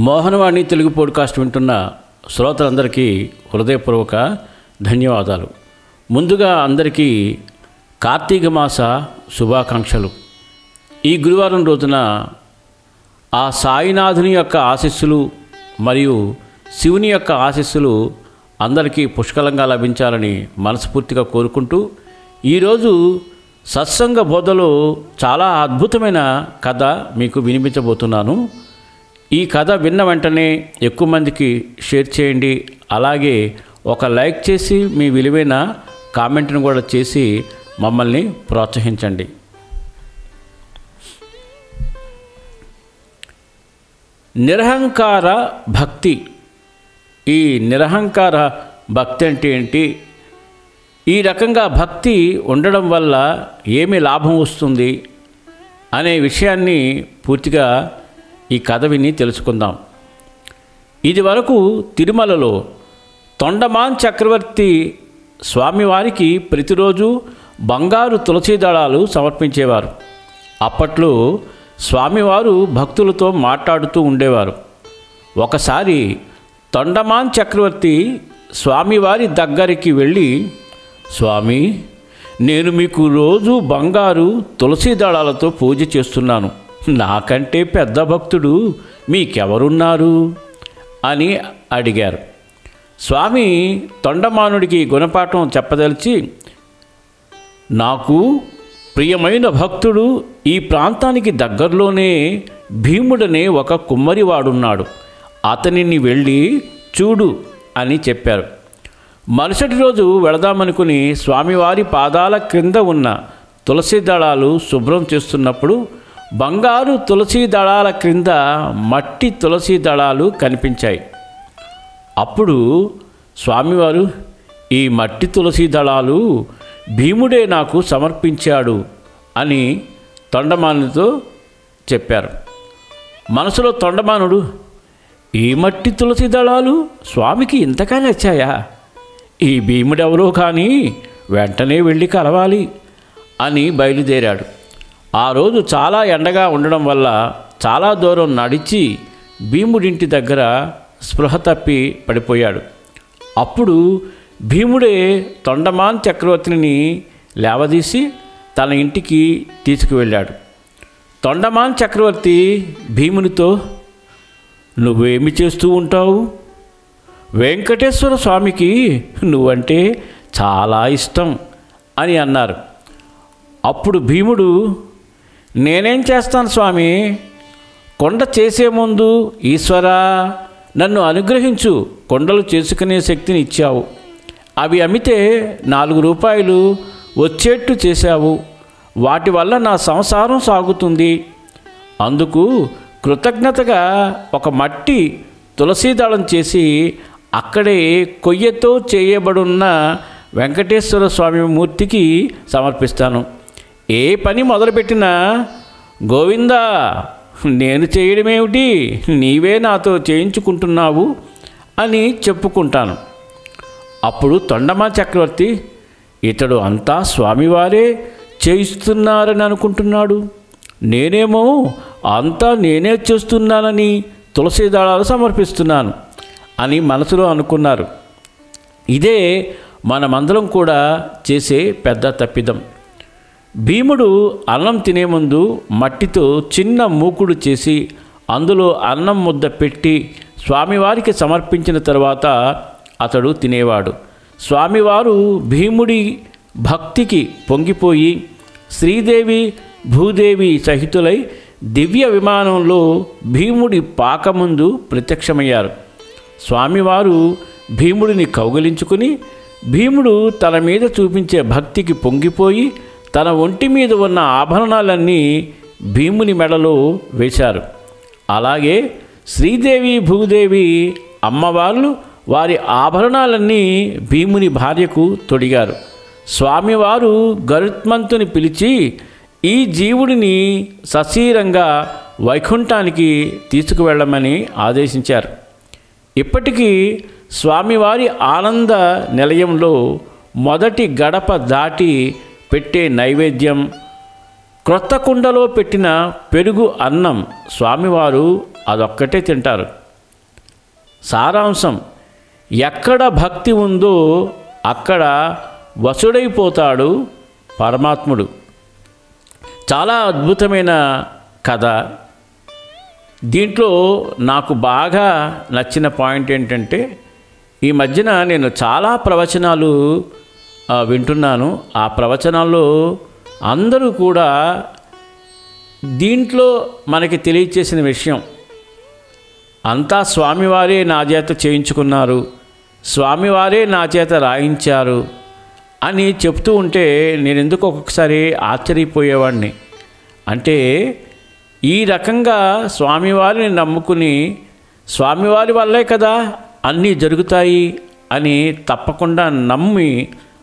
Mohanavani Telugu podcast వింటున్న శ్రోతలందరికీ హృదయపూర్వక ధన్యవాదాలు. ముందుగా అందరికీ కార్తీక మాస శుభాకాంక్షలు. ఈ గురువారం రోజున ఆ సాయినాథుని యొక్క ఆశీస్సులు మరియు శివుని యొక్క ఆశీస్సులు అందరికీ పుష్కలంగా లభించాలని మనస్ఫూర్తిగా కోరుకుంటూ, ఈరోజు సత్సంగ బోధలో చాలా అద్భుతమైన కథ మీకు వినిపించబోతున్నాను. ఈ కథ విన్న వెంటనే ఎక్కువ మందికి షేర్ చేయండి. అలాగే ఒక లైక్ చేసి మీ విలువైన కామెంట్ను కూడా చేసి మమ్మల్ని ప్రోత్సహించండి. నిరహంకార భక్తి. ఈ నిరహంకార భక్తి అంటే ఏంటి? ఈ రకంగా భక్తి ఉండడం వల్ల ఏమి లాభం వస్తుంది అనే విషయాన్ని పూర్తిగా ఈ కథ విని తెలుసుకుందాం. ఇది వరకు తిరుమలలో తొండమాన్ చక్రవర్తి స్వామివారికి ప్రతిరోజు బంగారు తులసి దళాలు సమర్పించేవారు. అప్పట్లో స్వామివారు భక్తులతో మాట్లాడుతూ ఉండేవారు. ఒకసారి తొండమాన్ చక్రవర్తి స్వామివారి దగ్గరికి వెళ్ళి, స్వామి, నేను మీకు రోజు బంగారు తులసి దళాలతో పూజ చేస్తున్నాను. నాకంటే పెద్ద భక్తుడు మీకెవరున్నారు అని అడిగారు. స్వామి తొండమానుడికి గుణపాఠం చెప్పదలిచి, నాకు ప్రియమైన భక్తుడు ఈ ప్రాంతానికి దగ్గరలోనే భీముడనే ఒక కుమ్మరివాడున్నాడు, అతనిని వెళ్ళి చూడు అని చెప్పారు. మరుసటి రోజు వెళదామనుకుని స్వామివారి పాదాల క్రింద ఉన్న తులసి దళాలు శుభ్రం చేస్తున్నప్పుడు బంగారు తులసి దళాల క్రింద మట్టి తులసి దళాలు కనిపించాయి. అప్పుడు స్వామివారు, ఈ మట్టి తులసి దళాలు భీముడే నాకు సమర్పించాడు అని తొండమానుడితో చెప్పారు. మనసులో తొండమానుడు, ఈ మట్టి తులసి దళాలు స్వామికి ఇంతగా నచ్చాయా? ఈ భీముడెవరో కానీ వెంటనే వెళ్ళి కలవాలి అని బయలుదేరాడు. ఆ రోజు చాలా ఎండగా ఉండడం వల్ల చాలా దూరం నడిచి భీముడింటి దగ్గర స్పృహ తప్పి పడిపోయాడు. అప్పుడు భీముడే తొండమాన్ చక్రవర్తిని లేవదీసి తన ఇంటికి తీసుకువెళ్ళాడు. తొండమాన్ చక్రవర్తి భీమునితో, నువ్వేమి చేస్తూ ఉంటావు? వెంకటేశ్వర స్వామికి నువ్వంటే చాలా ఇష్టం అని అన్నారు. అప్పుడు భీముడు, నేనేం చేస్తాను స్వామి? కొండ చేసే ముందు, ఈశ్వరా నన్ను అనుగ్రహించు, కొండలు చేసుకునే శక్తిని ఇచ్చావు, అవి అమ్మితే 4 రూపాయలు వచ్చేట్టు చేశావు, వాటి వల్ల నా సంసారం సాగుతుంది. అందుకు కృతజ్ఞతగా ఒక మట్టి తులసీదళం చేసి అక్కడే కొయ్యతో చేయబడున్న వెంకటేశ్వర స్వామి మూర్తికి సమర్పిస్తాను. ఏ పని మొదలుపెట్టినా, గోవిందా నేను చేయడమేమిటి, నీవే నాతో చేయించుకుంటున్నావు అని చెప్పుకుంటాను. అప్పుడు తొండమాన్ చక్రవర్తి, ఇతడు అంతా స్వామివారే చేయిస్తున్నారని అనుకుంటున్నాడు, నేనేమో అంతా నేనే చేస్తున్నానని తులసి దళాలు సమర్పిస్తున్నాను అని మనసులో అనుకున్నారు. ఇదే మనమందరం కూడా చేసే పెద్ద తప్పిదం. భీముడు అన్నం తినే ముందు మట్టితో చిన్న మూకుడు చేసి అందులో అన్నం ముద్ద పెట్టి స్వామివారికి సమర్పించిన తర్వాత అతడు తినేవాడు. స్వామివారు భీముడి భక్తికి పొంగిపోయి శ్రీదేవి భూదేవి సహితులై దివ్య విమానంలో భీముడి పాకముందు ప్రత్యక్షమయ్యారు. స్వామివారు భీముడిని కౌగిలించుకుని, భీముడు తన మీద చూపించే భక్తికి పొంగిపోయి తన ఒంటి మీద ఉన్న ఆభరణాలన్నీ భీముని మెడలో వేశారు. అలాగే శ్రీదేవి భూదేవి అమ్మవార్లు వారి ఆభరణాలన్నీ భీముని భార్యకు తొడిగారు. స్వామివారు గరుత్మంతుని పిలిచి ఈ జీవుడిని సశరీరంగా వైకుంఠానికి తీసుకువెళ్ళమని ఆదేశించారు. ఇప్పటికీ స్వామివారి ఆనంద నిలయంలో మొదటి గడప దాటి పెట్టే నైవేద్యం, క్రొత్త కుండలో పెట్టిన పెరుగు అన్నం స్వామివారు అదొక్కటే తింటారు. సారాంశం, ఎక్కడ భక్తి ఉందో అక్కడ వసుడైపోతాడు పరమాత్ముడు. చాలా అద్భుతమైన కథ. దీంట్లో నాకు బాగా నచ్చిన పాయింట్ ఏంటంటే, ఈ మధ్యన నేను చాలా ప్రవచనాలు వింటున్నాను. ఆ ప్రవచనాల్లో అందరూ కూడా దీంట్లో మనకి తెలియచేసిన విషయం, అంతా స్వామివారే నా చేత చేయించుకున్నారు, స్వామివారే నా చేత రాయించారు అని చెప్తూ ఉంటే నేను ఎందుకు ఒక్కొక్కసారి ఆశ్చర్యపోయేవాడిని. అంటే ఈ రకంగా స్వామివారిని నమ్ముకుని స్వామివారి వల్లే కదా అన్నీ జరుగుతాయి అని తప్పకుండా నమ్మి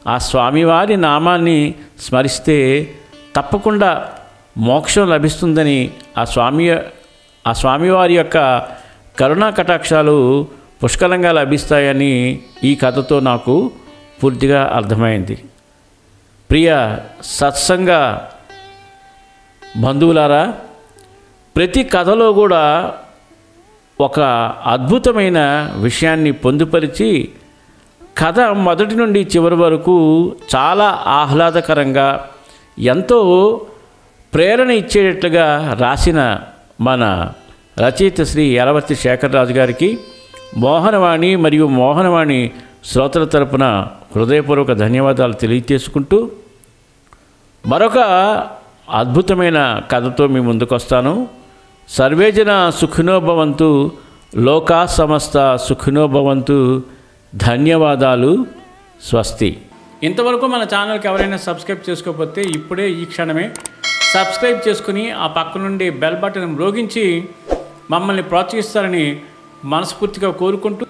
ఆ స్వామివారి నామాన్ని స్మరిస్తే తప్పకుండా మోక్షం లభిస్తుందని, ఆ స్వామివారి యొక్క కరుణా కటాక్షాలు పుష్కలంగా లభిస్తాయని ఈ కథతో నాకు పూర్తిగా అర్థమైంది. ప్రియ సత్సంగ బంధువులారా, ప్రతి కథలో కూడా ఒక అద్భుతమైన విషయాన్ని పొందుపరిచి కథ మొదటి నుండి చివరి వరకు చాలా ఆహ్లాదకరంగా ఎంతో ప్రేరణ ఇచ్చేటట్లుగా రాసిన మన రచయిత శ్రీ యలవర్తి శేఖరరాజు గారికి మోహనవాణి మరియు మోహనవాణి శ్రోతల తరపున హృదయపూర్వక ధన్యవాదాలు తెలియజేసుకుంటూ మరొక అద్భుతమైన కథతో మీ ముందుకు వస్తాను. సర్వేజన సుఖినో భవంతు, లోకా సమస్త సుఖినో భవంతు. ధన్యవాదాలు. స్వస్తి. ఇంతవరకు మన ఛానల్కి ఎవరైనా సబ్స్క్రైబ్ చేసుకోకపోతే ఇప్పుడే ఈ క్షణమే సబ్స్క్రైబ్ చేసుకుని ఆ పక్క నుండి బెల్ బటన్ మ్రోగించి మమ్మల్ని ప్రోత్సహిస్తారని మనస్ఫూర్తిగా కోరుకుంటూ